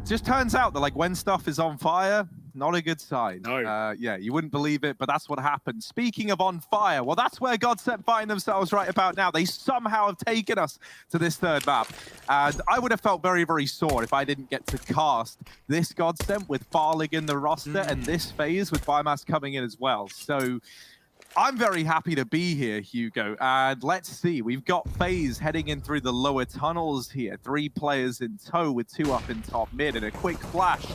Just turns out that like when stuff is on fire, not a good sign. No. Yeah, you wouldn't believe it, but that's what happened. Speaking of on fire, well, that's where GODSENT find themselves right about now. They somehow have taken us to this third map. And I would have felt very, very sore if I didn't get to cast this GODSENT with Farlig in the roster and this FaZe with Biomass coming in as well. So I'm very happy to be here, Hugo, and let's see. We've got FaZe heading in through the lower tunnels here. 3 players in tow with 2 up in top mid, and a quick flash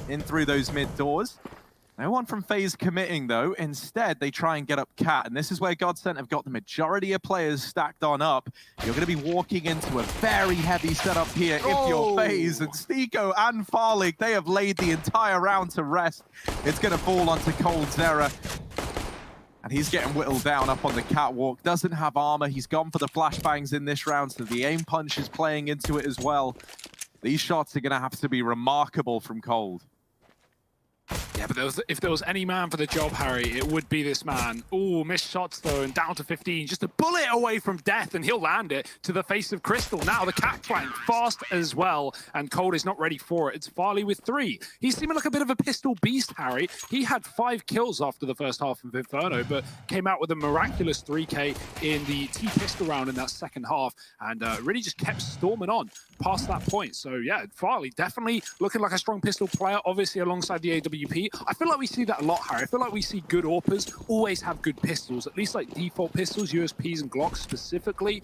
in through those mid doors. No one from FaZe committing, though. Instead, they try and get up Cat, and this is where GODSENT have got the majority of players stacked on up. You're going to be walking into a very heavy setup here if you're FaZe, and Stiko and Farlig, they have laid the entire round to rest. It's going to fall onto GODSENT. And he's getting whittled down up on the catwalk. Doesn't have armor. He's gone for the flashbangs in this round, so the aim punch is playing into it as well. These shots are going to have to be remarkable from Cold. Yeah, but if there was any man for the job, Harry, it would be this man. Ooh, missed shots though, and down to 15. Just a bullet away from death, and he'll land it to the face of Crystal. Now the cat flank, fast as well, and Cold is not ready for it. It's Farley with 3. He's seeming like a bit of a pistol beast, Harry. He had 5 kills after the first half of Inferno, but came out with a miraculous 3K in the T-pistol round in that second half, and really just kept storming on past that point. So yeah, Farley definitely looking like a strong pistol player, obviously alongside the AWP. I feel like we see that a lot, Harry. I feel like we see good AWPers always have good pistols, at least like default pistols, USPs and Glocks specifically.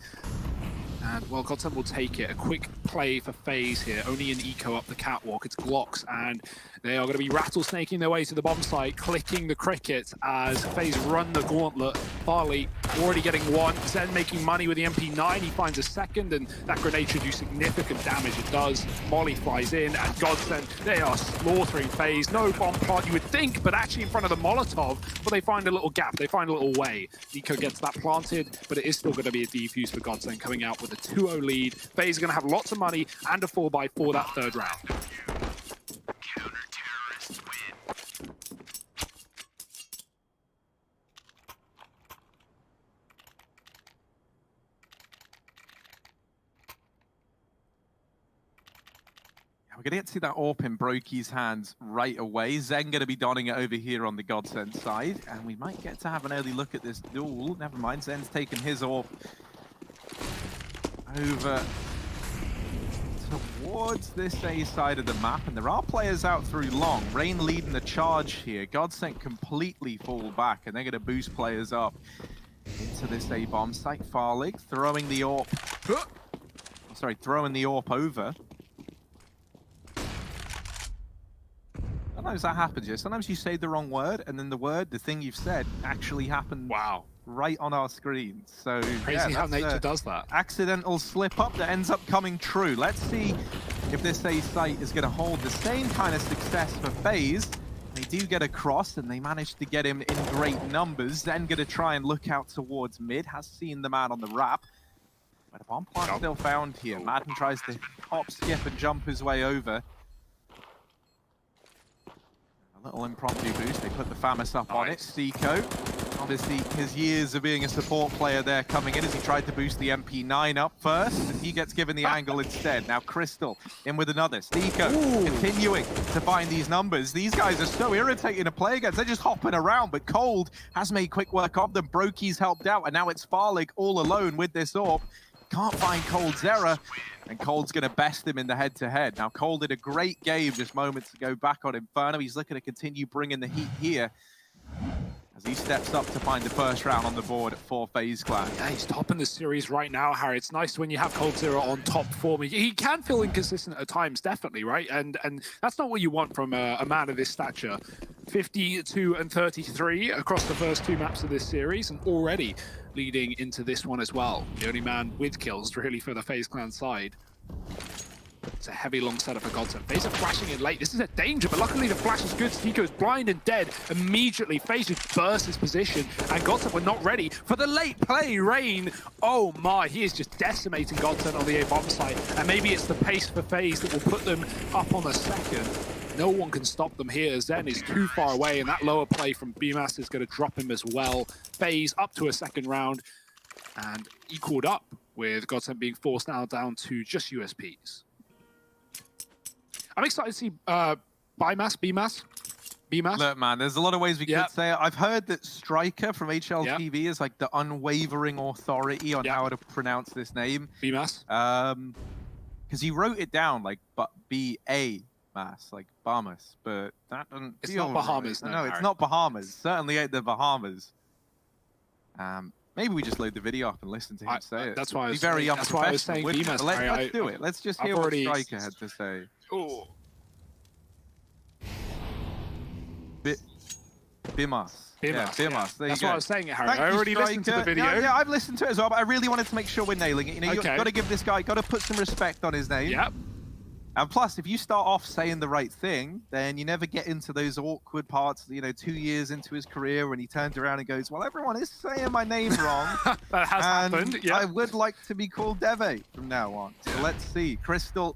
And, well, GODSENT will take it. A quick play for FaZe here. Only an eco up the catwalk. It's Glocks, and they are going to be rattlesnaking their way to the bomb site, clicking the cricket as FaZe run the gauntlet. Farley already getting 1. Zen making money with the MP9. He finds a second, and that grenade should do significant damage. It does. Molly flies in, and GODSENT, they are slaughtering FaZe. No bomb plant, you would think, but actually in front of the Molotov. But they find a little gap. They find a little way. Nico gets that planted, but it is still going to be a defuse for GODSENT coming out with a 2-0 lead. FaZe are going to have lots of money and a 4x4 that third round. We're going to get to see that AWP in Brokey's hands right away. Zen going to be donning it over here on the GODSENT side, and we might get to have an early look at this duel. Never mind, Zen's taken his AWP over towards this A side of the map, and there are players out through long. Rain leading the charge here. GODSENT completely fall back, and they're going to boost players up into this A bomb site. Farlig throwing the AWP. Sorry, throwing the AWP over. Sometimes that happens, yeah. Sometimes you say the wrong word, and then the thing you've said, actually happened. Wow. Right on our screen. So crazy how nature does that. Accidental slip up that ends up coming true. Let's see if this A site is going to hold the same kind of success for FaZe. They do get across, and they manage to get him in great numbers. Then going to try and look out towards mid. Has seen the man on the wrap. But a bomb plant still found here. Madden tries to hop, skip, and jump his way over. A little impromptu boost. They put the FAMAS up on it. Stiko, obviously his years of being a support player there coming in as he tried to boost the MP9 up first, and he gets given the angle instead. Now Crystal in with another. Stiko continuing to find these numbers. These guys are so irritating to play against. They're just hopping around, but Cold has made quick work of them. Brokey's helped out, and now it's Farlig all alone with this AWP. Can't find GODSENT, and Cold's going to best him in the head-to-head. Now, Cold did a great game just moments ago back on Inferno. He's looking to continue bringing the heat here as he steps up to find the first round on the board for FaZe Clan. Yeah, he's topping the series right now, Harry. It's nice when you have GODSENT on top form. He can feel inconsistent at times, definitely, right? And that's not what you want from a man of this stature. 52 and 33 across the first 2 maps of this series, and already leading into this one as well. The only man with kills, really, for the FaZe Clan side. It's a heavy long setup for GODSENT. FaZe are flashing in late. This is a danger, but luckily the flash is good. Stiko's blind and dead immediately. FaZe just bursts his position, and GODSENT were not ready for the late play. Rain, oh my, he is just decimating GODSENT on the A bomb site, and maybe it's the pace for FaZe that will put them up on the second. No one can stop them here. Zen is too far away, and that lower play from BMAS is going to drop him as well. FaZe up to a second round, and equaled up with GODSENT being forced now down to just USPs. I'm excited to see BMAS. Look, man, there's a lot of ways we could say it. I've heard that Striker from HLTV is like the unwavering authority on how to pronounce this name. BMAS. Because he wrote it down like B-A-M-A-S, like Bahamas, but that doesn't It's feel not Bahamas, right. no, It's Harry. not Bahamas. Certainly ain't the Bahamas. Maybe we just load the video up and listen to him say it. That's why I was very saying, that's why I was saying unprofessional, BMAS. wouldn't it? Let's do it. Let's just hear what Striker had to say. Oh. BMAS. Yeah, BMAS. Yeah. There That's you go. what I was saying, Harry. Thank I you, already listened to the Striker. video. Yeah, I've listened to it as well, but I really wanted to make sure we're nailing it. You know, you've got to give this guy, got to put some respect on his name. Yep. And plus, if you start off saying the right thing, then you never get into those awkward parts, you know, 2 years into his career when he turns around and goes, well, everyone is saying my name wrong. That has happened, yeah. I would like to be called Deve from now on. So let's see. Crystal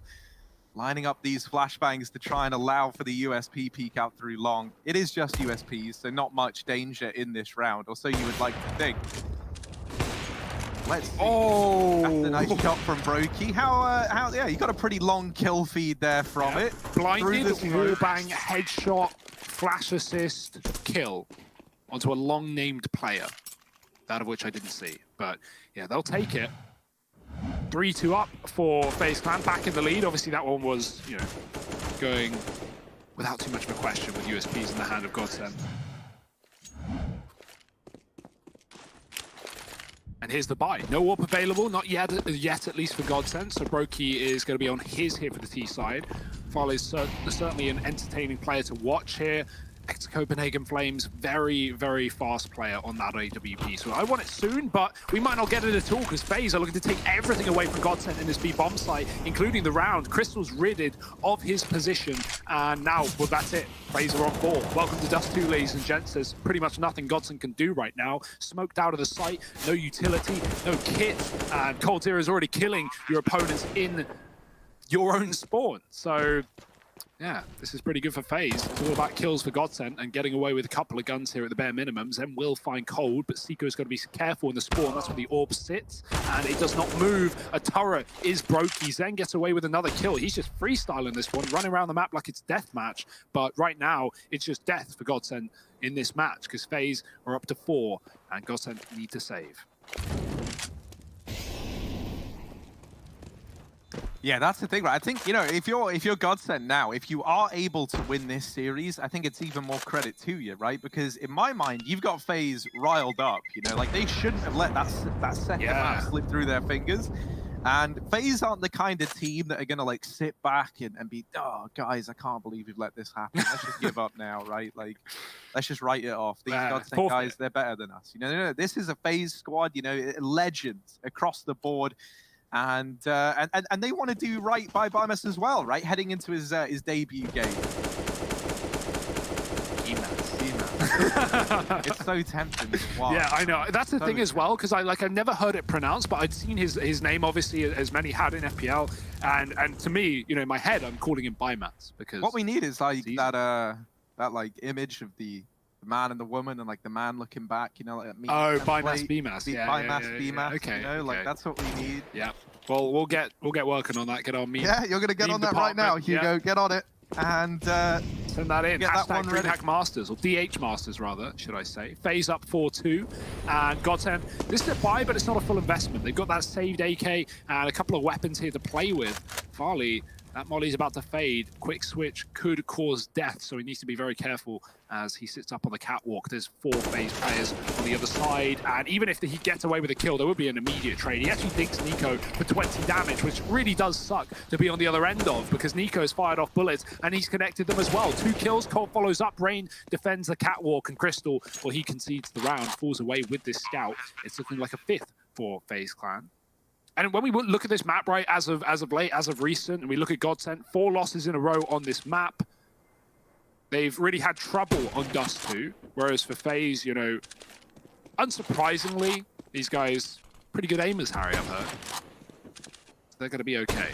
lining up these flashbangs to try and allow for the USP peek out through long. It is just USPs, so not much danger in this round, or so you would like to think. Let's see. Oh, That's a nice shot from Brokey. Yeah, you got a pretty long kill feed there from it. Blinded, wallbang, headshot, flash assist, kill onto a long-named player. That of which I didn't see, but yeah, they'll take it. 3-2 up for FaZe Clan, back in the lead. Obviously, that one was, you know, going without too much of a question with USPs in the hand of GODSENT. And here's the buy. No AWP available, not yet at least for GODSENT. So Brokey is going to be on his here for the T side. Farley is certainly an entertaining player to watch here. Ex-Copenhagen Flames, very, very fast player on that AWP. So I want it soon, but we might not get it at all because FaZe are looking to take everything away from GODSENT in this B-bomb site, including the round. Crystal's ridded of his position, and now, well, that's it. FaZe are on ball. Welcome to Dust 2, ladies and gents. There's pretty much nothing GODSENT can do right now. Smoked out of the site, no utility, no kit, and Cold Zero is already killing your opponents in your own spawn. So yeah, this is pretty good for FaZe. It's all about kills for GODSENT and getting away with a couple of guns here at the bare minimums. Then will find Cold, but Seeko's got to be careful in the spawn. That's where the orb sits, and it does not move. A turret is Brokey. Zen gets away with another kill. He's just freestyling this one, running around the map like it's deathmatch. But right now, it's just death for GODSENT in this match because FaZe are up to 4, and GODSENT need to save. Yeah, that's the thing, right? I think, you know, if you're GODSENT now, if you are able to win this series, I think it's even more credit to you, right? Because in my mind, you've got FaZe riled up, you know, like they shouldn't have let that second map slip through their fingers. And FaZe aren't the kind of team that are going to like sit back and be, oh, guys, I can't believe you've let this happen. Let's just give up now, right? Like, let's just write it off. These GODSENT guys, they're better than us. You know, no, this is a FaZe squad, you know, legends across the board. And they want to do right by BMAS as well, right? Heading into his debut game. It's so tempting. Wow. Yeah, I know. That's the thing as well, because I've never heard it pronounced, but I'd seen his name obviously as many had in FPL, and to me, you know, in my head, I'm calling him BMAS because what we need is like that like image of the man and the woman, and like the man looking back, you know, like BMAS, BMAS, yeah, BMAS, okay, you know, like that's what we need. Yeah. Well, we'll get working on that. Get our meme. Yeah, you're gonna get on that right now, Hugo. Get on it and send that in. Get that one ready. DreamHack Masters, or DH Masters rather, should I say? FaZe up 4-2, and GODSENT. This is a buy, but it's not a full investment. They've got that saved AK and a couple of weapons here to play with. Farley, that Molly's about to fade. Quick switch could cause death, so he needs to be very careful as he sits up on the catwalk. There's 4 FaZe players on the other side, and even if he gets away with a kill, there would be an immediate trade. He actually thinks Nico for 20 damage, which really does suck to be on the other end of, because Nico's fired off bullets, and he's connected them as well. 2 kills, Colt follows up, Rain defends the catwalk, and Crystal, well, he concedes the round, falls away with this scout. It's looking like a 5th for FaZe Clan. And when we look at this map, right, as of late, as of recent, and we look at GODSENT, 4 losses in a row on this map. They've really had trouble on Dust 2, whereas for FaZe, you know, unsurprisingly, these guys, pretty good aimers, Harry, I've heard. They're going to be okay.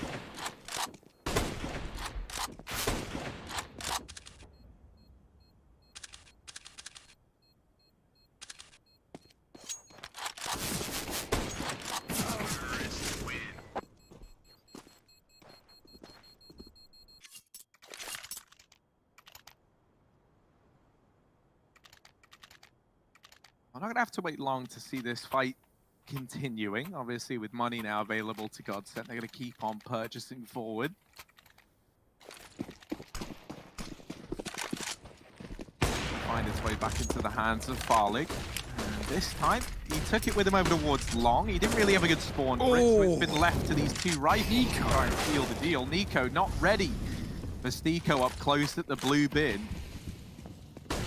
I'm not going to have to wait long to see this fight continuing. Obviously, with money now available to GODSENT, they're going to keep on purchasing forward. Find its way back into the hands of Farlig. And this time, he took it with him over towards Long. He didn't really have a good spawn for it, so it's been left to these two rifles to try and seal the deal. Nico not ready for Stiko up close at the blue bin.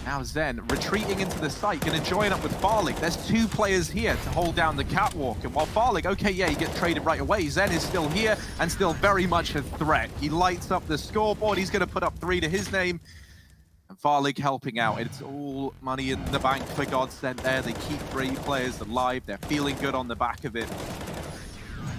Now Zen retreating into the site, going to join up with Farlig. There's two players here to hold down the catwalk. And while Farlig, okay, yeah, he gets traded right away, Zen is still here and still very much a threat. He lights up the scoreboard. He's going to put up 3 to his name. And Farlig helping out. It's all money in the bank for GODSENT there. They keep 3 players alive. They're feeling good on the back of it.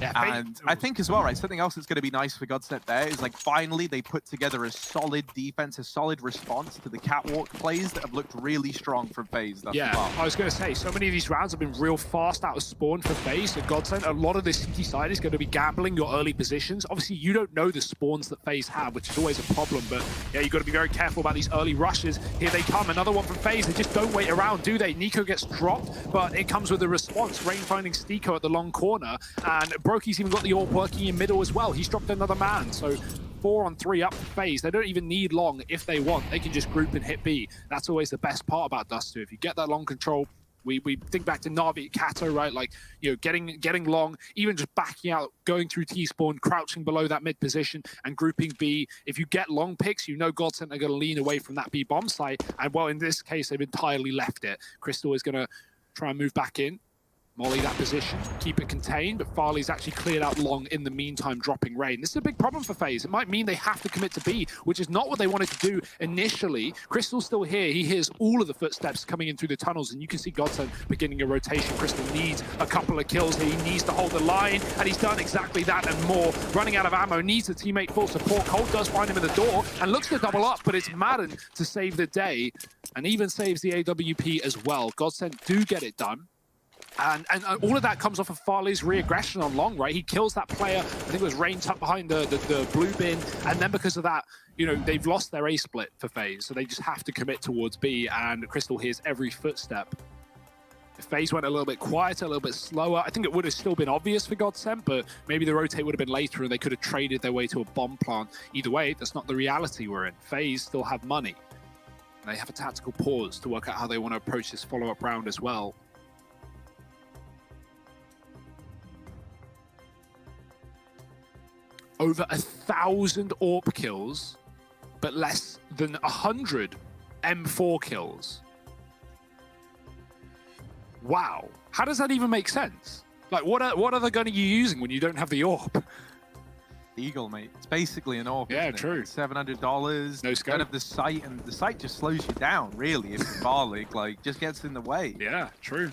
Yeah, and I think as well, right, something else that's going to be nice for GODSENT there is like finally they put together a solid defense, a solid response to the catwalk plays that have looked really strong from FaZe thus far. I was going to say, so many of these rounds have been real fast out of spawn for FaZe. At GODSENT, a lot of this city side is going to be gambling your early positions. Obviously, you don't know the spawns that FaZe have, which is always a problem, but yeah, you've got to be very careful about these early rushes. Here they come, another one from FaZe. They just don't wait around, do they? Nico gets dropped, but it comes with a response. Rain finding Stiko at the long corner, and Brokey's even got the AWP working in middle as well. He's dropped another man, so 4 on 3 up for FaZe. They don't even need long if they want. They can just group and hit B. That's always the best part about Dust 2. If you get that long control, we think back to Na'Vi at Kato, right? Like, you know, getting long, even just backing out, going through T-spawn, crouching below that mid position and grouping B. If you get long picks, you know GODSENT are going to lean away from that B bomb site. And well, in this case, they've entirely left it. Crystal is going to try and move back in. Molly that position, keep it contained, but Farley's actually cleared out long in the meantime, dropping Rain. This is a big problem for FaZe. It might mean they have to commit to B, which is not what they wanted to do initially. Crystal's still here. He hears all of the footsteps coming in through the tunnels, and you can see GODSENT beginning a rotation. Crystal needs a couple of kills here. He needs to hold the line, and he's done exactly that and more. Running out of ammo, needs a teammate full support. Colt does find him at the door and looks to double up, but it's Madden to save the day, and even saves the AWP as well. GODSENT do get it done. And all of that comes off of Farley's re-aggression on long, right? He kills that player, I think it was Rain tucked behind the blue bin, and then because of that, you know, they've lost their A split for FaZe, so they just have to commit towards B, and Crystal hears every footstep. If FaZe went a little bit quieter, a little bit slower, I think it would have still been obvious for GODSENT, but maybe the rotate would have been later and they could have traded their way to a bomb plant. Either way, that's not the reality we're in. FaZe still have money. And they have a tactical pause to work out how they want to approach this follow-up round as well. Over 1,000 AWP kills, but less than 100 M4 kills. Wow. How does that even make sense? Like, what other gun are you using when you don't have the AWP? Eagle, mate. It's basically an AWP. Yeah, true. $700. No scope. Kind of the site, and the site just slows you down, really, if the Farlig, like, just gets in the way. Yeah, true.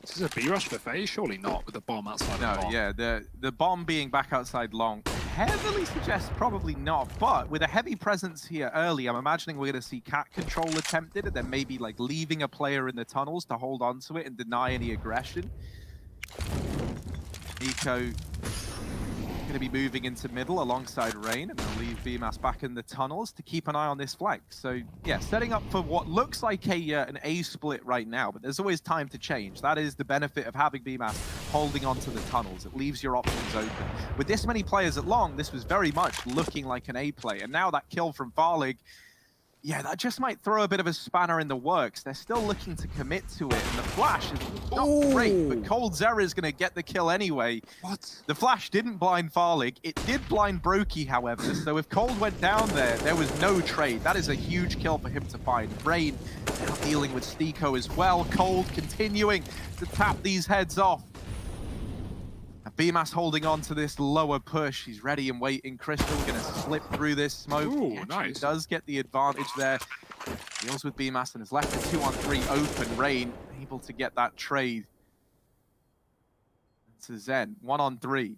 This is a B rush for FaZe? Surely not with the bomb outside the bomb. Yeah, the bomb being back outside long heavily suggests probably not, but with a heavy presence here early, I'm imagining we're going to see cat control attempted and then maybe like leaving a player in the tunnels to hold on to it and deny any aggression. Nico going to be moving into middle alongside Rain, and they'll leave BMAS back in the tunnels to keep an eye on this flank. So yeah, setting up for what looks like an A split right now, but there's always time to change. That is the benefit of having BMAS holding onto the tunnels. It leaves your options open. With this many players at long, this was very much looking like an A play, and now that kill from Farlig, yeah, that just might throw a bit of a spanner in the works. They're still looking to commit to it, and the flash is not great, but Cold Zera is going to get the kill anyway. What? The flash didn't blind Farlig. It did blind Brokey, however, so if Cold went down there, there was no trade. That is a huge kill for him to find. Rain now dealing with Stiko as well. Cold continuing to tap these heads off. BMAS holding on to this lower push. He's ready and waiting. Crystal going to slip through this smoke. Ooh, nice. Does get the advantage there. Deals with BMAS and is left a 2-on-3 open. Rain able to get that trade. To Zen, 1-on-3.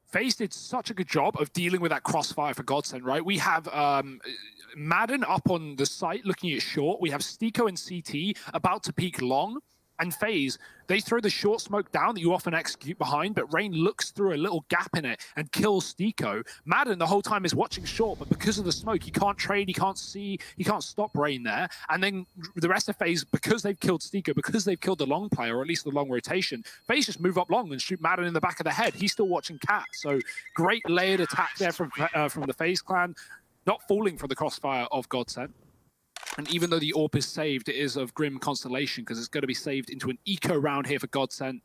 FaZe did such a good job of dealing with that crossfire for GODSENT, right? We have Madden up on the site looking at short. We have Stiko and CT about to peek long. And FaZe, they throw the short smoke down that you often execute behind, but Rain looks through a little gap in it and kills Stiko. Madden the whole time is watching short, but because of the smoke, he can't trade, he can't see, he can't stop Rain there. And then the rest of FaZe, because they've killed Stiko, because they've killed the long player, or at least the long rotation, FaZe just move up long and shoot Madden in the back of the head. He's still watching Cat. So great layered attack there from the FaZe clan, not falling for the crossfire of GODSENT. And even though the AWP is saved, it is of grim constellation because it's going to be saved into an eco round here for GODSENT.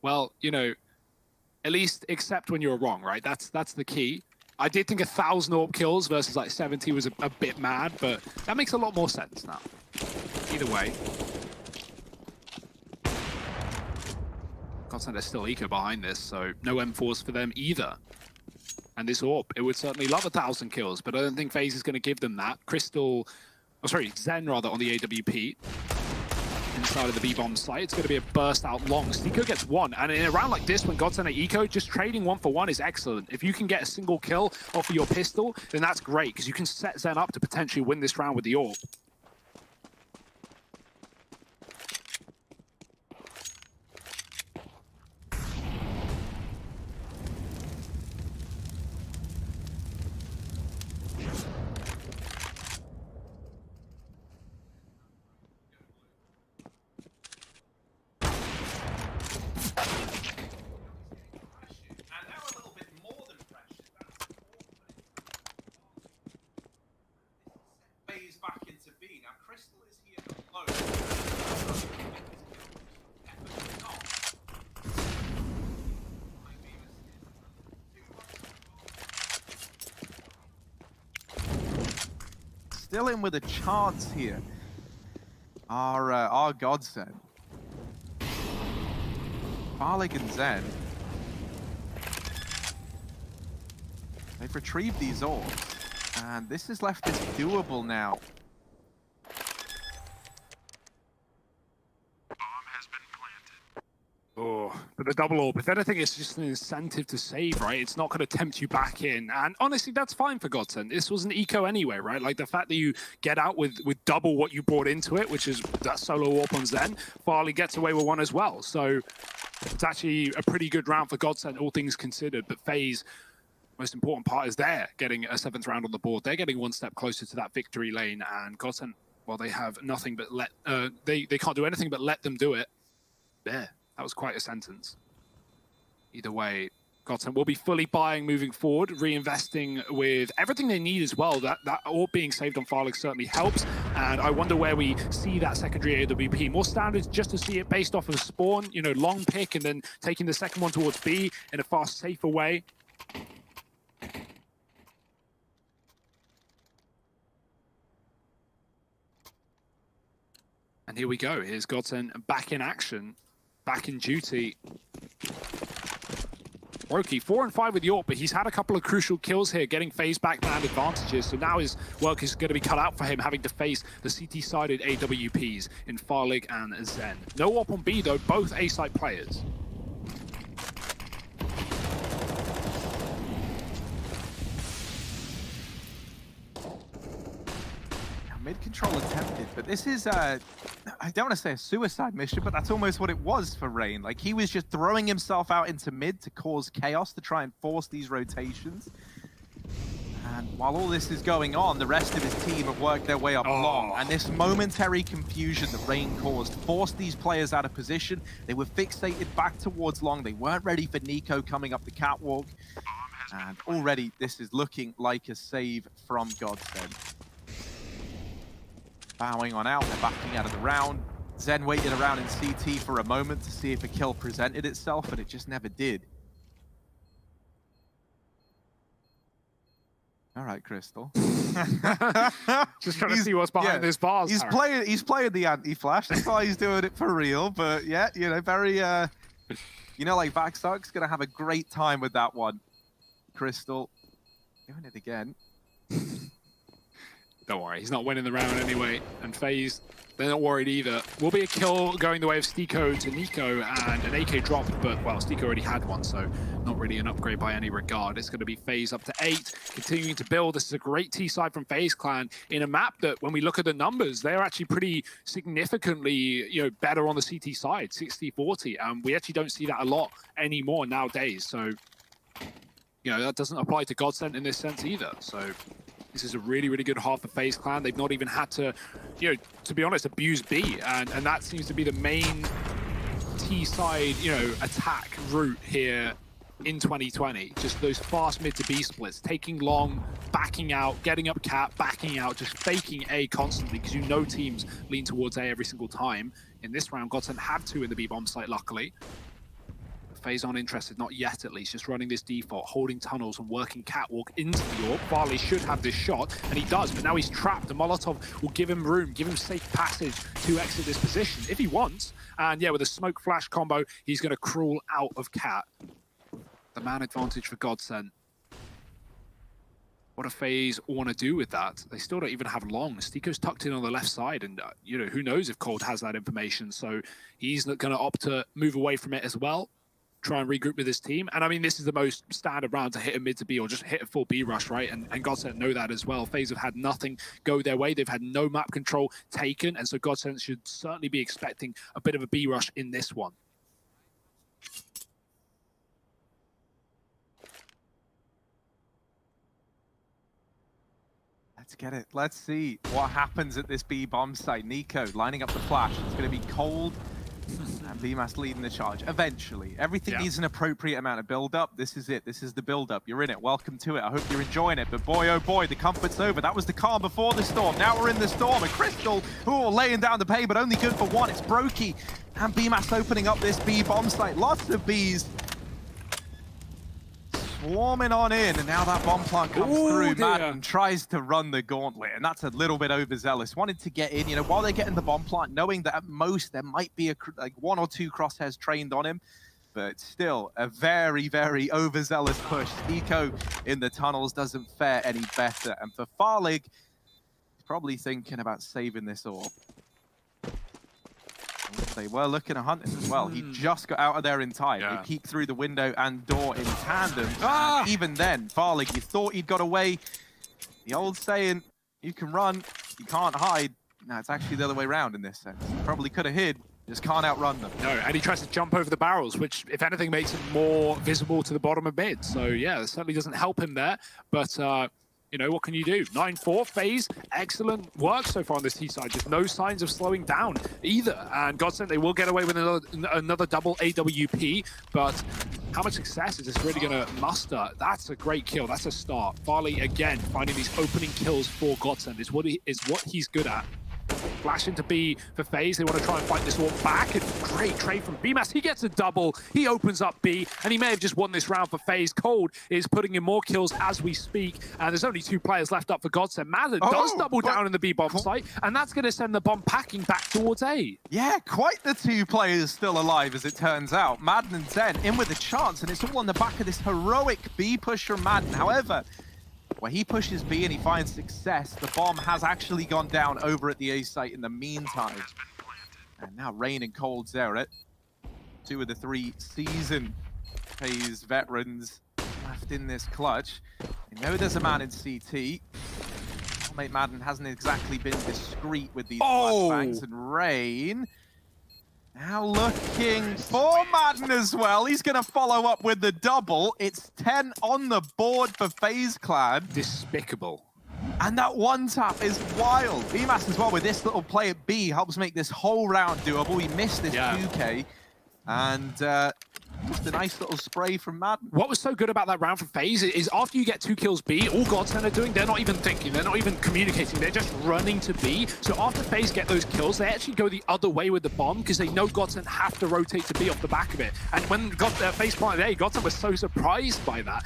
Well, you know, at least accept when you're wrong, right? That's the key. I did think 1,000 AWP kills versus like 70 was a bit mad, but that makes a lot more sense now. Either way. GODSENT is still eco behind this, so no M4s for them either. And this AWP, it would certainly love 1,000 kills, but I don't think FaZe is going to give them that. Zen rather, on the AWP. Inside of the B-bomb site, it's going to be a burst out long. Stiko gets one, and in a round like this, when GODSENT are eco, just trading 1 for 1 is excellent. If you can get a single kill off of your pistol, then that's great, because you can set Zen up to potentially win this round with the AWP. Back into B. Now Crystal is here alone. Still in with a chance here. Our GODSENT. Farlig and Zen. They've retrieved these orbs. And this has left this doable now. Oh, but the double AWP, if anything, it's just an incentive to save, right? It's not going to tempt you back in. And honestly, that's fine for GODSENT. This was an eco anyway, right? Like the fact that you get out with double what you brought into it, which is that solo AWP on Zen, Farley gets away with one as well. So it's actually a pretty good round for GODSENT, all things considered. But FaZe, most important part is they're getting a 7th round on the board. They're getting one step closer to that victory lane. And GODSENT, well, they have nothing but they can't do anything but let them do it. There. That was quite a sentence. Either way, GODSENT will be fully buying moving forward, reinvesting with everything they need as well. That AWP being saved on Farlig certainly helps. And I wonder where we see that secondary AWP. More standards just to see it based off of spawn, you know, long pick and then taking the second one towards B in a fast, safer way. And here we go. Here's GODSENT back in action. Back in duty. Roki, 4 and 5 with York, but he's had a couple of crucial kills here, getting FaZe back man advantages. So now his work is going to be cut out for him, having to face the CT-sided AWPs in Farlig and Zen. No AWP on B though, both A-side players. Mid control attempted, but this is I don't want to say a suicide mission, but that's almost what it was for Rain. Like, he was just throwing himself out into mid to cause chaos, to try and force these rotations. And while all this is going on, the rest of his team have worked their way up long, and this momentary confusion that Rain caused forced these players out of position. They were fixated back towards long. They weren't ready for Nico coming up the catwalk. And already this is looking like a save from GODSENT. Bowing on out, they're backing out of the round. Zen waited around in CT for a moment to see if a kill presented itself, but it just never did. All right, Crystal. Just trying to see what's behind those bars. He's playing the anti-flash. That's why he's doing it for real. But yeah, you know, very, you know, like Backstock's gonna have a great time with that one. Crystal, doing it again. Don't worry, he's not winning the round anyway. And FaZe, they're not worried either. Will be a kill going the way of Stiko to Nico and an AK drop, but well, Stiko already had one, so not really an upgrade by any regard. It's going to be FaZe up to 8, continuing to build. This is a great T side from FaZe Clan in a map that, when we look at the numbers, they're actually pretty significantly, better on the CT side, 60-40. We actually don't see that a lot anymore nowadays. So, that doesn't apply to GODSENT in this sense either. So this is a really, really good half for FaZe Clan. They've not even had to, to be honest, abuse B. And that seems to be the main T-side, attack route here in 2020. Just those fast mid to B splits, taking long, backing out, getting up cap, backing out, just faking A constantly, because teams lean towards A every single time. In this round, GODSENT had 2 in the B bomb site, luckily. FaZe aren't interested, not yet at least, just running this default, holding tunnels and working catwalk into the AWP. Farley should have this shot, and he does, but now he's trapped. The Molotov will give him room, give him safe passage to exit this position if he wants. And yeah, with a smoke flash combo, he's going to crawl out of cat. The man advantage for GODSENT. What do FaZe want to do with that? They still don't even have long. Stiko's tucked in on the left side, and who knows if Cold has that information. So he's not going to opt to move away from it as well. Try and regroup with his team. And I mean, this is the most standard round to hit a mid to B or just hit a full B rush, right? And GODSENT know that as well. FaZe have had nothing go their way. They've had no map control taken. And so GODSENT should certainly be expecting a bit of a B rush in this one. Let's get it. Let's see what happens at this B bomb site. Nico lining up the flash. It's going to be Cold. And BMAS leading the charge. Eventually. Everything needs an appropriate amount of build-up. This is it. This is the build-up. You're in it. Welcome to it. I hope you're enjoying it. But boy, oh boy, the comfort's over. That was the calm before the storm. Now we're in the storm. And Crystal, laying down the pay, but only good for one. It's Brokey. And BMAS opening up this B bomb site. Lots of Bs swarming on in, and now that bomb plant comes through. Madden tries to run the gauntlet, and that's a little bit overzealous. Wanted to get in, while they're getting the bomb plant, knowing that at most there might be like 1 or 2 crosshairs trained on him, but still a very, very overzealous push. Eco in the tunnels doesn't fare any better, and for Farlig, he's probably thinking about saving this orb. They were looking to hunt him as well. He just got out of there in time. They peeked through the window and door in tandem. And even then, Farlig, you thought he'd got away. The old saying, you can run, you can't hide. No, it's actually the other way around in this sense. He probably could have hid, just can't outrun them. No, and he tries to jump over the barrels, which, if anything, makes him more visible to the bottom of mid. So yeah, it certainly doesn't help him there. But what can you do? 9-4, FaZe, excellent work so far on this T side. Just no signs of slowing down either. And GODSENT, they will get away with another double AWP, but how much success is this really going to muster? That's a great kill. That's a start. Farley, again, finding these opening kills for GODSENT is what he's good at. Flash into B for FaZe. They want to try and fight this all back. And great trade from BMAS. He gets a double. He opens up B, and he may have just won this round for FaZe. Cold is putting in more kills as we speak, and there's only 2 players left up for GODSENT. Madden does double down in the B bomb site, and that's going to send the bomb packing back towards A. Yeah, quite the 2 players still alive, as it turns out. Madden and Zen in with a chance, and it's all on the back of this heroic B push from Madden. However, where he pushes B and he finds success, the bomb has actually gone down over at the A site in the meantime. And now Rain and Cold's there at 2 of the 3 season FaZe veterans left in this clutch. You know there's a man in CT. Mate Madden hasn't exactly been discreet with these flashbangs, and Rain now looking for Madden as well. He's going to follow up with the double. It's 10 on the board for FaZe Clan. Despicable. And that one tap is wild. BMAS as well with this little play at B helps make this whole round doable. He missed this 2K. And just a nice little spray from Madden. What was so good about that round from FaZe is after you get 2 kills B, all GODSENT are doing, they're not even thinking, they're not even communicating, they're just running to B. So after FaZe get those kills, they actually go the other way with the bomb because they know GODSENT have to rotate to B off the back of it. And when FaZe planted A, GODSENT was so surprised by that,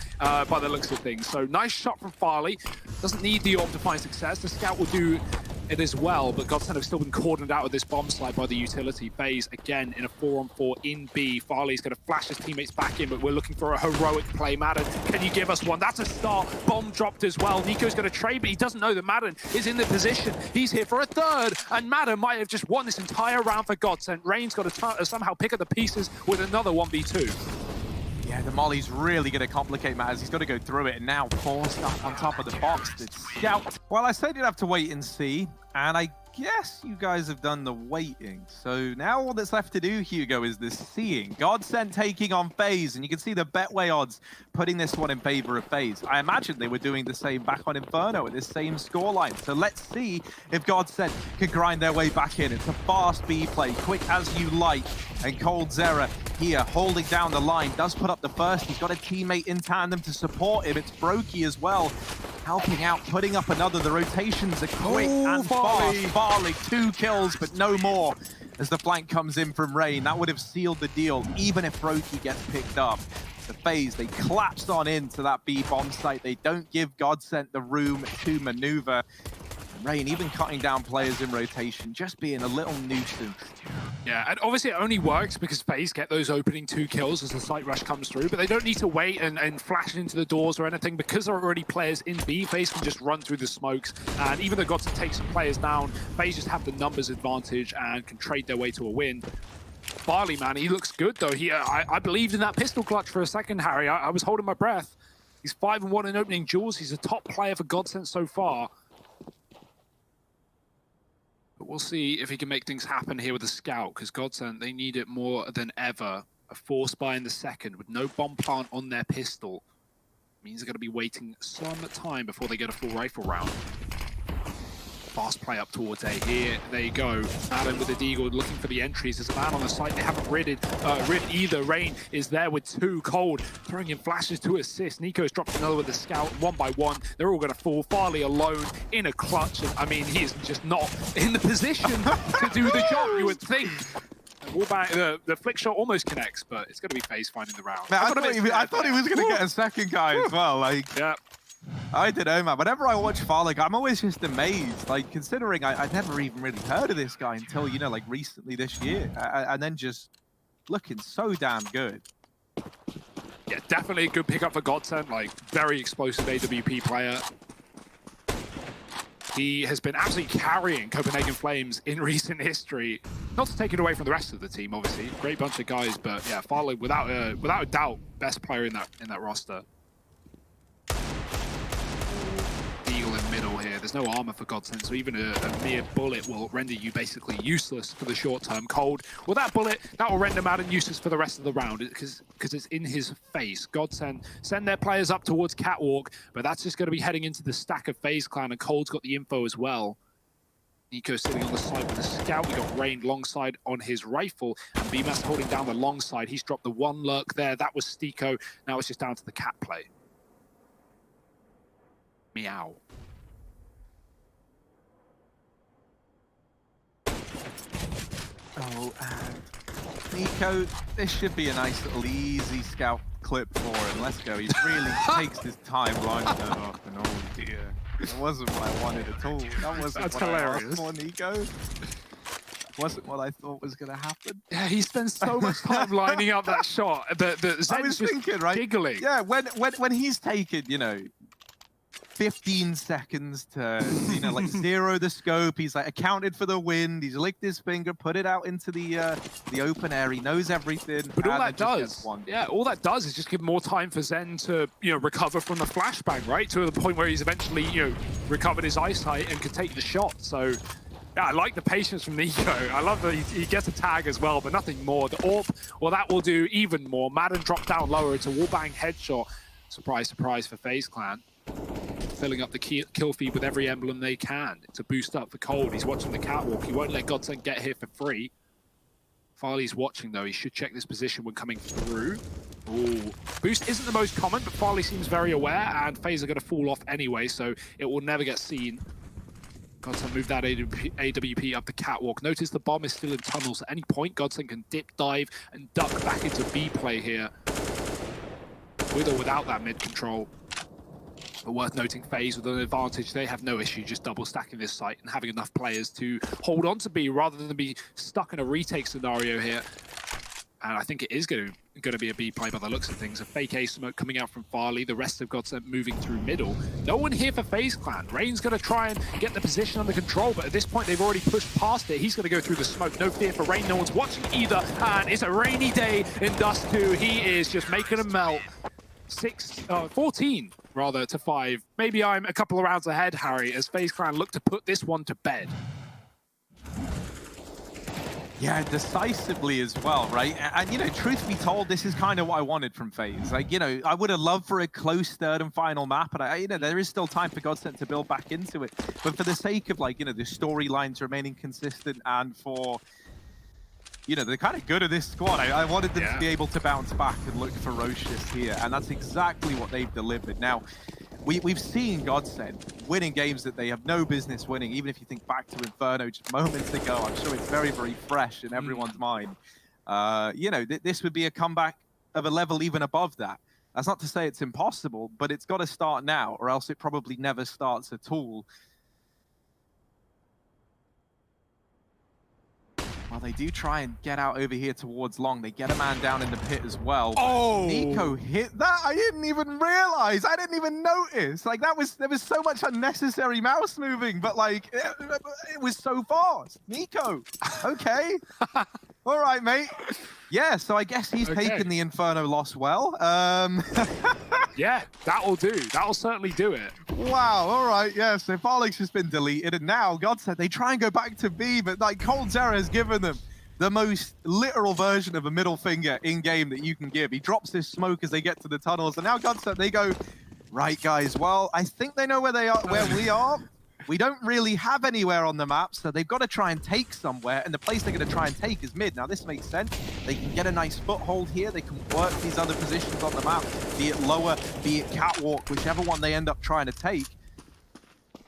by the looks of things. So nice shot from Farley. Doesn't need the AWP to find success. The scout will do it as well, but GODSENT have still been cordoned out of this bomb site by the utility. FaZe, again, in a 4-on-4 in B. Farley's going to flash his teammates back in, but we're looking for a heroic play. Madden, can you give us one? That's a start. Bomb dropped as well. Nico's going to trade, but he doesn't know that Madden is in the position. He's here for a third, and Madden might have just won this entire round for GODSENT. Rain's got to somehow pick up the pieces with another 1v2. Yeah, the molly's really going to complicate matters. He's got to go through it, and now forced up on top of the box. The scout. Well, I said you'd have to wait and see, and I guess you guys have done the waiting. So now all that's left to do, Hugo, is the seeing. GODSENT taking on FaZe, and you can see the Betway odds putting this one in favor of FaZe. I imagine they were doing the same back on Inferno at this same scoreline. So let's see if GODSENT can grind their way back in. It's a fast B play, quick as you like, and coldzera here holding down the line, does put up the first. He's got a teammate in tandem to support him. It's Brokey as well, helping out, putting up another. The rotations are quick and fast. Farley, 2 kills, but no more as the flank comes in from Rain. That would have sealed the deal, even if Brokey gets picked up. The FaZe, they collapsed on into that B bomb site. They don't give GODSENT the room to maneuver. Rain even cutting down players in rotation, just being a little nuisance. Yeah, and obviously it only works because FaZe get those opening 2 kills as the site rush comes through, but they don't need to wait and flash into the doors or anything because there are already players in B. FaZe can just run through the smokes, and even though GODSENT takes some players down, FaZe just have the numbers advantage and can trade their way to a win. Farley, man, he looks good though. I believed in that pistol clutch for a second, Harry. I was holding my breath. He's 5-1 in opening duels. He's a top player for GODSENT so far. But we'll see if he can make things happen here with the scout, because GODSENT, they need it more than ever. A force buy in the second with no bomb plant on their pistol means they're going to be waiting some time before they get a full rifle round. Fast play up towards A here. There you go. Madden with the Deagle looking for the entries. There's a man on the site. They haven't rid either. Rain is there with 2. Cold throwing in flashes to assist. Nico's dropped another with the scout. 1 by 1. They're all going to fall. Farley alone in a clutch. And, I mean, he is just not in the position to do the job, you would think. The flick shot almost connects, but it's going to be FaZe finding the round. Man, I thought he was going to get a second guy as well. Like, yeah. I don't know, man. Whenever I watch Farley, I'm always just amazed. Like, considering I'd never even really heard of this guy until, you know, like recently this year. And then just looking so damn good. Yeah, definitely a good pickup for GODSENT. Like, very explosive AWP player. He has been absolutely carrying Copenhagen Flames in recent history. Not to take it away from the rest of the team, obviously. Great bunch of guys, but yeah, Farley, without a doubt, best player in that roster. Deagle in middle here. There's no armor for GODSENT, so even a mere bullet will render you basically useless for the short term. Cold, well, that bullet, that will render Madden useless for the rest of the round because it's in his face. GODSENT send their players up towards Catwalk, but that's just going to be heading into the stack of FaZe Clan, and Cold's got the info as well. Nico sitting on the side with the scout. We got Rain long side on his rifle, and BMAS holding down the long side. He's dropped the 1 lurk there. That was Stiko. Now it's just down to the cat play. Meow. Oh, and Nico, this should be a nice little easy scout clip for him. Let's go. He really takes his time lining that up, and oh dear. That wasn't what I wanted at all. That wasn't That's what hilarious. I asked for, Nico. Wasn't what I thought was going to happen. Yeah, he spends so much time lining up that shot. I was thinking, right? Giggling. Yeah, when he's taken, you know, 15 seconds to, you know, like zero the scope. He's like accounted for the wind. He's licked his finger, put it out into the open air. He knows everything. But all that does, yeah, all that does is just give more time for Zen to, you know, recover from the flashbang, right? To the point where he's eventually, you know, recovered his eyesight and could take the shot. So, yeah, I like the patience from Nico. I love that he gets a tag as well, but nothing more. The AWP, well, that will do even more. Madden dropped down lower. It's a wallbang headshot. Surprise, surprise for FaZe Clan. Filling up the kill feed with every emblem they can to boost up for Cold. He's watching the catwalk. He won't let GODSENT get here for free. Farley's watching though. He should check this position when coming through. Ooh. Boost isn't the most common, but Farley seems very aware, and FaZe are going to fall off anyway, so it will never get seen. GODSENT move that AWP up the catwalk. Notice the bomb is still in tunnels. At any point, GODSENT can dip, dive, and duck back into B play here. With or without that mid control. But worth noting, FaZe with an advantage, they have no issue just double stacking this site and having enough players to hold on to B rather than be stuck in a retake scenario here. And I think it is going to be a B play by the looks of things. A fake A smoke coming out from Farley, the rest of GODSENT moving through middle. No one here for FaZe Clan. Rain's going to try and get the position under control, but at this point they've already pushed past it. He's going to go through the smoke. No fear for Rain. No one's watching either. And it's a rainy day in Dust 2. He is just making them melt. 14 rather to 5. Maybe I'm a couple of rounds ahead, Harry, as FaZe Clan look to put this one to bed. Yeah, decisively as well, right? And, you know, truth be told, this is kind of what I wanted from FaZe. Like, you know, I would have loved for a close third and final map, and, you know, there is still time for GODSENT to build back into it. But for the sake of, like, you know, the storylines remaining consistent and for, you know, they're kind of good at this squad, I wanted them to be able to bounce back and look ferocious here, and that's exactly what they've delivered. Now, we've seen GODSENT winning games that they have no business winning, even if you think back to Inferno just moments ago. I'm sure it's very, very fresh in everyone's mind. You know, this would be a comeback of a level even above that. That's not to say it's impossible, but it's got to start now, or else it probably never starts at all. Well, they do try and get out over here towards long. They get a man down in the pit as well. Oh! Nico hit that? I didn't even realize. I didn't even notice. Like, there was so much unnecessary mouse moving, but like, it was so fast. Nico, okay. All right, mate. Yeah, so I guess he's taken the Inferno loss well. Yeah, that'll do. That'll certainly do it. Wow, all right, yeah, so Farley's just been deleted, and now, GODSENT, they try and go back to B, but like, coldzera has given them the most literal version of a middle finger in-game that you can give. He drops this smoke as they get to the tunnels, and now GODSENT, they go, right, guys, well, I think they know where they are, where we are. We don't really have anywhere on the map, so they've got to try and take somewhere, and the place they're going to try and take is mid. Now, this makes sense. They can get a nice foothold here. They can work these other positions on the map, be it lower, be it catwalk, whichever one they end up trying to take.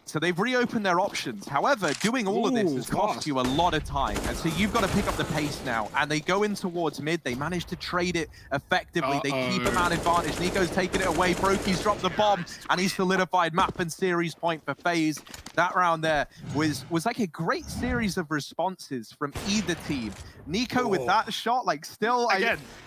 So they've reopened their options. However, doing all of this has cost you a lot of time. And so you've got to pick up the pace now. And they go in towards mid. They manage to trade it effectively. They keep a man advantage. Nico's taking it away. Brokey's dropped the bomb. And he's solidified map and series point for FaZe. That round there was like a great series of responses from either team. Nico with that shot, like still,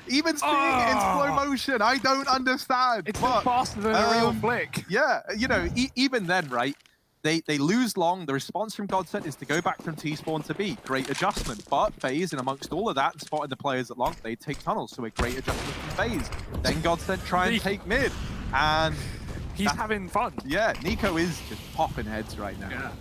even seeing it in slow motion, I don't understand. It's faster than a real flick. Yeah, you know, even then, right? They lose long. The response from GODSENT is to go back from T-spawn to B. Great adjustment. But FaZe, and amongst all of that, and spotting the players at long, they take tunnels. So a great adjustment from FaZe. Then GODSENT try and take mid. And he's having fun. Yeah, Nico is just popping heads right now. Yeah.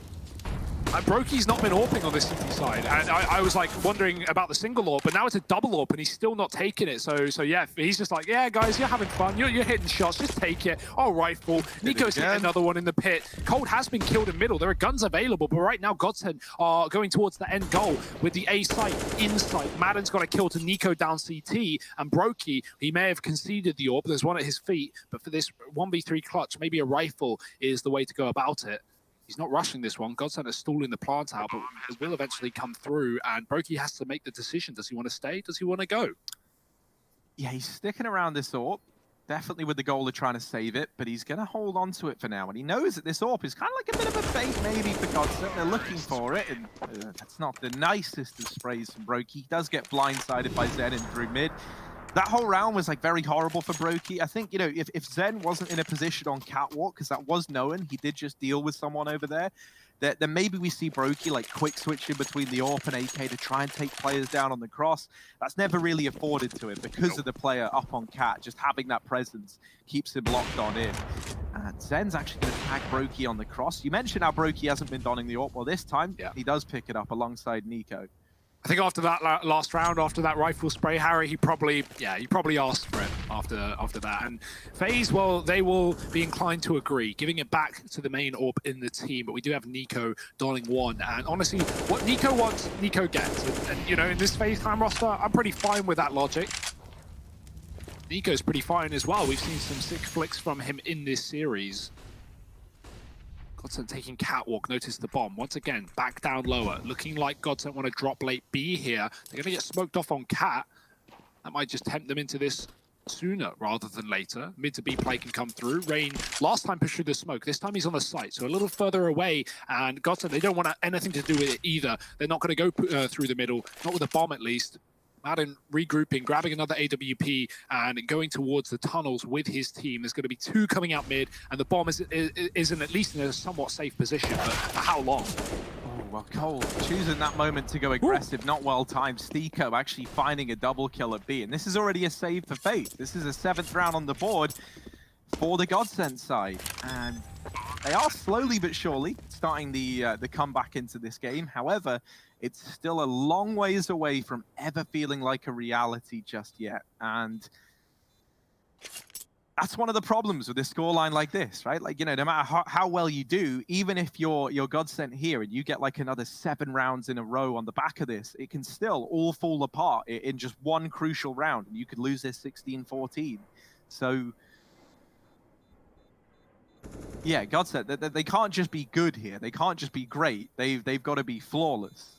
Brokey's not been AWPing on the CT side, and I was like wondering about the single AWP, but now it's a double AWP, and he's still not taking it. So yeah, he's just like, yeah, guys, you're having fun, you're hitting shots, just take it. Oh, rifle. Nico's hit another one in the pit. Cold has been killed in middle. There are guns available, but right now GODSENT are going towards the end goal with the A site inside. Madden's got a kill to Nico down CT, and Brokey, he may have conceded the AWP. There's one at his feet, but for this 1v3 clutch, maybe a rifle is the way to go about it. He's not rushing this one. GODSENT is stalling the plant out, but it will eventually come through, and Brokey has to make the decision. Does he want to stay? Does he want to go? Yeah, he's sticking around this AWP, definitely with the goal of trying to save it, but he's going to hold on to it for now, and he knows that this AWP is kind of like a bit of a bait maybe for GODSENT. They're looking for it, and that's not the nicest of sprays from Brokey. He does get blindsided by Zen and through mid. That whole round was like very horrible for Brokey. I think, you know, if Zen wasn't in a position on catwalk, because that was known, he did just deal with someone over there, then maybe we see Brokey like quick switching between the AWP and AK to try and take players down on the cross. That's never really afforded to him because of the player up on cat. Just having that presence keeps him locked on in. And Zen's actually going to tag Brokey on the cross. You mentioned how Brokey hasn't been donning the AWP. Well, this time he does pick it up alongside Nico. I think after that last round, after that rifle spray, Harry, he probably asked for it after that. And FaZe, well, they will be inclined to agree, giving it back to the main AWP in the team. But we do have Nico donning one. And honestly, what Nico wants, Nico gets. And you know, in this FaZe Clan roster, I'm pretty fine with that logic. Nico's pretty fine as well. We've seen some sick flicks from him in this series. GODSENT taking catwalk, notice the bomb. Once again, back down lower. Looking like GODSENT want to drop late B here. They're going to get smoked off on cat. That might just tempt them into this sooner rather than later. Mid to B play can come through. Rain last time pushed through the smoke. This time he's on the site, so a little further away. And GODSENT, they don't want anything to do with it either. They're not going to go through the middle, not with a bomb at least. Madden regrouping, grabbing another AWP, and going towards the tunnels with his team. There's going to be 2 coming out mid, and the bomb is at least in a somewhat safe position, but for how long? Oh, well, Cole choosing that moment to go aggressive, not well timed. Stiko actually finding a double kill at B, and this is already a save for FaZe. This is a 7th round on the board for the GODSENT side, and they are slowly but surely starting the comeback into this game. However, it's still a long ways away from ever feeling like a reality just yet. And that's one of the problems with this scoreline like this, right? Like, you know, no matter how well you do, even if you're GODSENT here and you get like another 7 rounds in a row on the back of this, it can still all fall apart in just one crucial round. And you could lose this 16-14. So, yeah, GODSENT, they can't just be good here. They can't just be great. They've got to be flawless.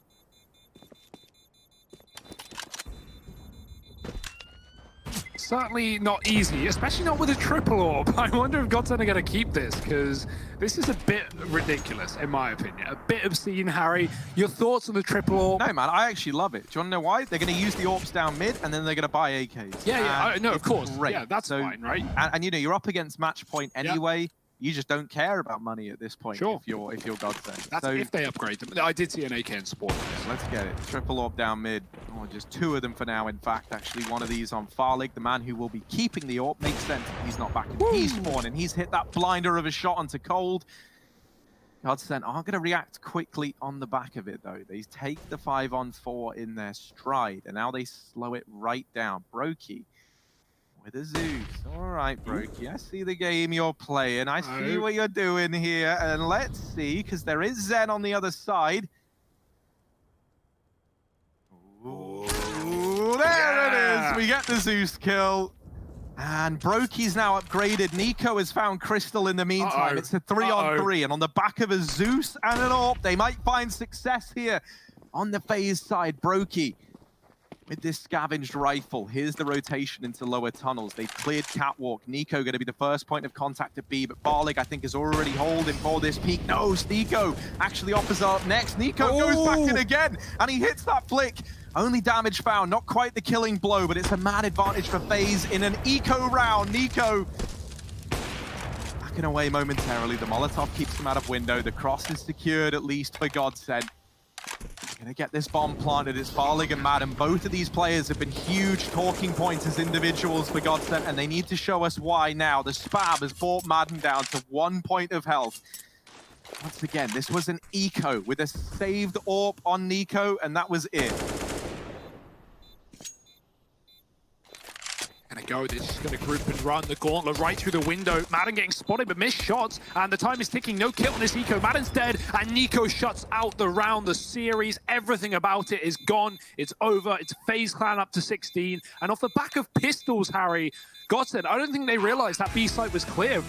Certainly not easy, especially not with a triple orb. I wonder if GODSENT are going to keep this, because this is a bit ridiculous, in my opinion. A bit obscene, Harry. Your thoughts on the triple orb? No, man, I actually love it. Do you want to know why? They're going to use the orbs down mid, and then they're going to buy AKs. Yeah, no, of course. Great. Yeah, that's fine, right? And, you know, you're up against match point anyway. You just don't care about money at this point if you're GODSENT. That's if they upgrade them. I did see an AK in support. Let's get it. Triple orb down mid. Oh, just 2 of them for now, in fact. Actually, one of these on Farlig, the man who will be keeping the orb. Makes sense. He's not back in P-spawn, and he's hit that blinder of a shot onto Cold. GODSENT aren't going to react quickly on the back of it, though. They take the 5-on-4 in their stride, and now they slow it right down. Brokey with a Zeus. All right, Brokey, I see the game you're playing. I see what you're doing here. And let's see, because there is Zen on the other side. Ooh, there it is. We get the Zeus kill. And Brokey's now upgraded. Nico has found Crystal in the meantime. It's a 3-on-3. And on the back of a Zeus and an AWP, they might find success here on the FaZe side. Brokey with this scavenged rifle. Here's the rotation into lower tunnels. They've cleared Catwalk. Nico going to be the first point of contact at B, but Farlig, I think, is already holding for this peak. No, Stiko actually offers up next. Nico goes back in again, and he hits that flick. Only damage found, not quite the killing blow, but it's a mad advantage for FaZe in an eco round. Nico backing away momentarily. The Molotov keeps him out of window. The cross is secured, at least for GODSENT. Gonna get this bomb planted. It's Farlig and Madden. Both of these players have been huge talking points as individuals for GODSENT, and they need to show us why now. The spam has brought Madden down to 1 point of health. Once again, this was an eco with a saved AWP on Nico, and that was it. Gonna go, they're just gonna group and run the gauntlet right through the window. Madden getting spotted but missed shots, and the time is ticking. No kill on this eco. Madden's dead, and Nico shuts out the round, the series. Everything about it is gone. It's over. It's FaZe Clan up to 16, and off the back of pistols, Harry, GODSENT, I don't think they realized that B site was clear.